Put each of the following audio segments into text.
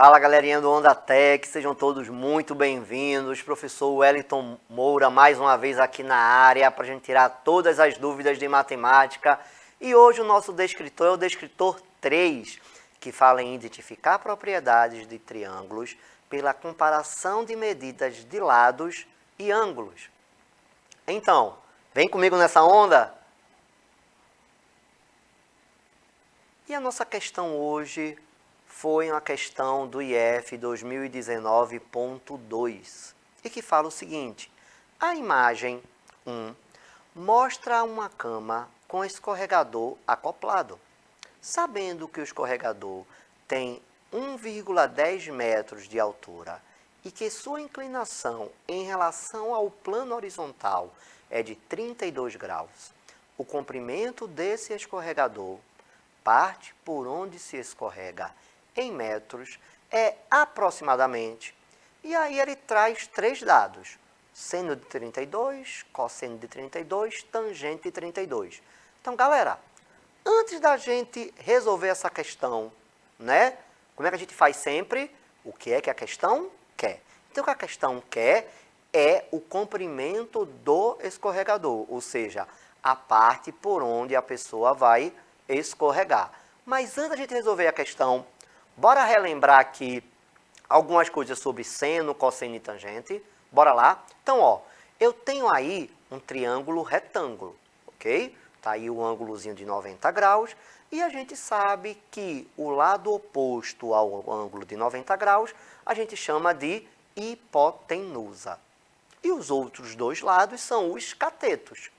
Fala galerinha do Onda Tech, sejam todos muito bem-vindos. Professor Wellington Moura mais uma vez aqui na área para a gente tirar todas as dúvidas de matemática. E hoje o nosso descritor é o descritor 3, que fala em identificar propriedades de triângulos pela comparação de medidas de lados e ângulos. Então, vem comigo nessa onda? E a nossa questão hoje foi uma questão do IF 2019.2 e que fala o seguinte: a imagem 1 mostra uma cama com escorregador acoplado. Sabendo que o escorregador tem 1,10 metros de altura e que sua inclinação em relação ao plano horizontal é de 32 graus, o comprimento desse escorregador, parte por onde se escorrega em metros, é aproximadamente, e aí ele traz 3 dados: seno de 32, cosseno de 32, tangente de 32. Então, galera, antes da gente resolver essa questão, né? Como é que a gente faz sempre? O que é que a questão quer? Então, o que a questão quer é o comprimento do escorregador, ou seja, a parte por onde a pessoa vai escorregar. Mas antes da gente resolver a questão, bora relembrar aqui algumas coisas sobre seno, cosseno e tangente. Bora lá? Então, ó, eu tenho aí um triângulo retângulo, ok? Tá aí o ângulozinho de 90 graus. E a gente sabe que o lado oposto ao ângulo de 90 graus, a gente chama de hipotenusa. E os outros dois lados são os catetos.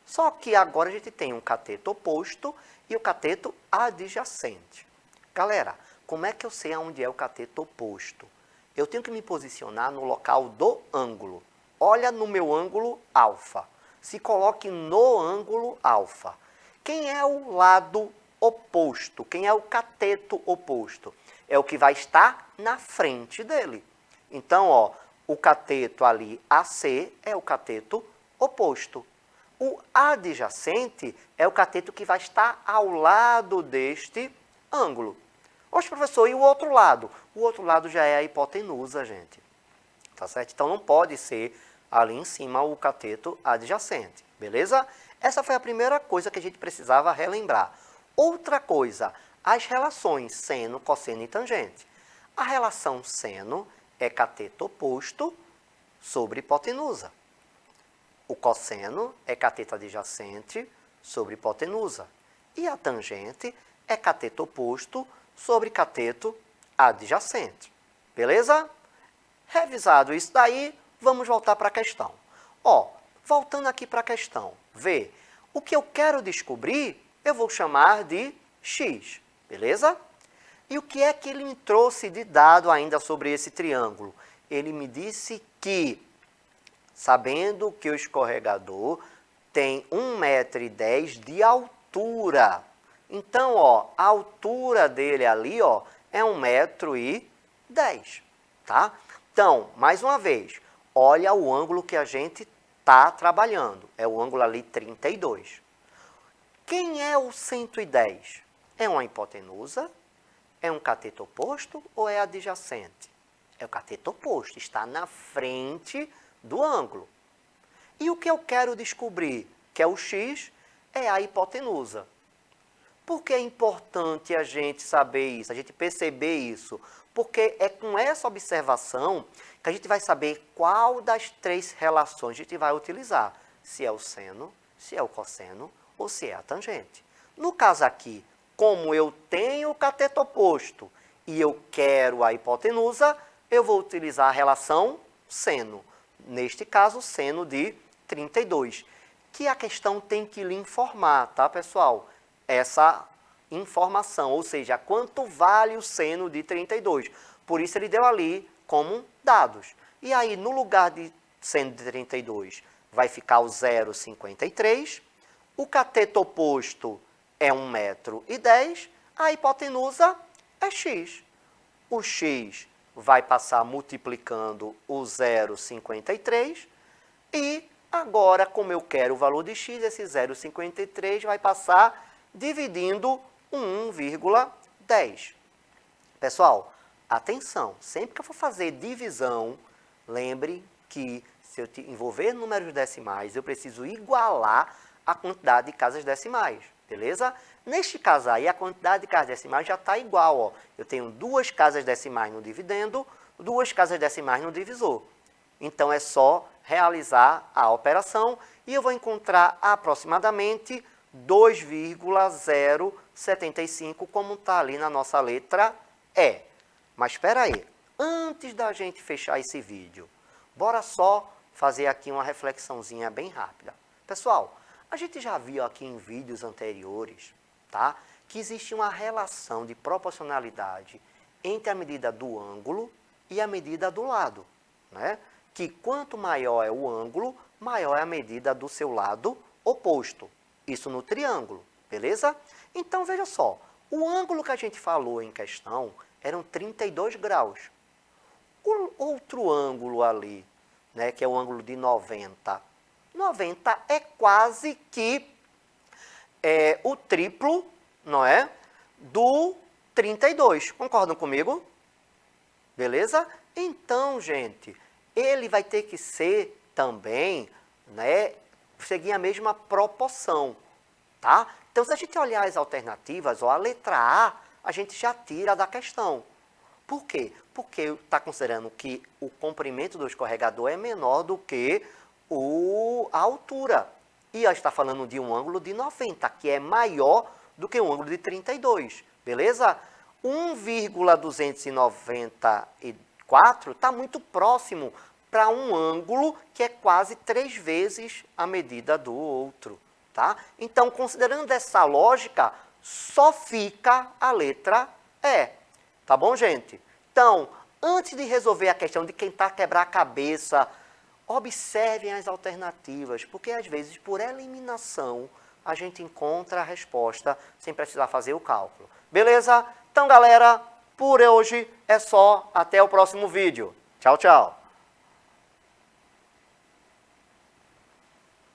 Só que agora a gente tem um cateto oposto e o cateto adjacente. Galera, como é que eu sei aonde é o cateto oposto? Eu tenho que me posicionar no local do ângulo. Olha no meu ângulo alfa. Se coloque no ângulo alfa. Quem é o lado oposto? Quem é o cateto oposto? É o que vai estar na frente dele. Então, ó, o cateto ali AC é o cateto oposto. O adjacente é o cateto que vai estar ao lado deste ângulo. Oxe, professor, e o outro lado? O outro lado já é a hipotenusa, gente. Tá certo? Então, não pode ser ali em cima o cateto adjacente. Beleza? Essa foi a primeira coisa que a gente precisava relembrar. Outra coisa, as relações seno, cosseno e tangente. A relação seno é cateto oposto sobre hipotenusa. O cosseno é cateto adjacente sobre hipotenusa. E a tangente é cateto oposto sobre cateto adjacente. Beleza? Revisado isso daí, vamos voltar para a questão. Ó, voltando aqui para a questão, vê, o que eu quero descobrir, eu vou chamar de x, beleza? E o que é que ele me trouxe de dado ainda sobre esse triângulo? Ele me disse que, sabendo que o escorregador tem 1,10 m de altura. Então, ó, a altura dele ali, ó, é 1,10 m, tá? Então, mais uma vez, olha o ângulo que a gente está trabalhando. É o ângulo ali 32. Quem é o 110? É uma hipotenusa? É um cateto oposto ou é adjacente? É o cateto oposto, está na frente do ângulo. E o que eu quero descobrir, que é o x, é a hipotenusa. Por que é importante a gente saber isso, a gente perceber isso? Porque é com essa observação que a gente vai saber qual das 3 relações a gente vai utilizar. Se é o seno, se é o cosseno ou se é a tangente. No caso aqui, como eu tenho o cateto oposto e eu quero a hipotenusa, eu vou utilizar a relação seno. Neste caso, seno de 32. Que a questão tem que lhe informar, tá, pessoal? Essa informação, ou seja, quanto vale o seno de 32. Por isso ele deu ali como dados. E aí, no lugar de seno de 32, vai ficar o 0,53. O cateto oposto é 1,10 m. A hipotenusa é x. O x vai passar multiplicando o 0,53. E agora, como eu quero o valor de x, esse 0,53 vai passar dividindo 1,10. Pessoal, atenção, sempre que eu for fazer divisão, lembre que se eu envolver números decimais, eu preciso igualar a quantidade de casas decimais, beleza? Neste caso aí, a quantidade de casas decimais já está igual, ó. Eu tenho 2 casas decimais no dividendo, 2 casas decimais no divisor. Então, é só realizar a operação e eu vou encontrar aproximadamente 2,075, como está ali na nossa letra E. Mas espera aí, antes da gente fechar esse vídeo, bora só fazer aqui uma reflexãozinha bem rápida. Pessoal, a gente já viu aqui em vídeos anteriores, tá, que existe uma relação de proporcionalidade entre a medida do ângulo e a medida do lado, né? Que quanto maior é o ângulo, maior é a medida do seu lado oposto. Isso no triângulo, beleza? Então, veja só, o ângulo que a gente falou em questão eram 32 graus. O outro ângulo ali, né, que é o ângulo de 90, 90 é quase que o triplo, não é, do 32. Concordam comigo? Beleza? Então, gente, ele vai ter que ser também, né, seguir a mesma proporção, tá? Então, se a gente olhar as alternativas, ó, a letra a gente já tira da questão. Por quê? Porque está considerando que o comprimento do escorregador é menor do que a altura. E ela está falando de um ângulo de 90, que é maior do que um ângulo de 32, beleza? 1,294 está muito próximo para um ângulo que é quase 3 vezes a medida do outro, tá? Então, considerando essa lógica, só fica a letra E. Tá bom, gente? Então, antes de resolver a questão de tentar quebrar a cabeça, observem as alternativas, porque às vezes, por eliminação, a gente encontra a resposta sem precisar fazer o cálculo. Beleza? Então, galera, por hoje é só. Até o próximo vídeo. Tchau, tchau.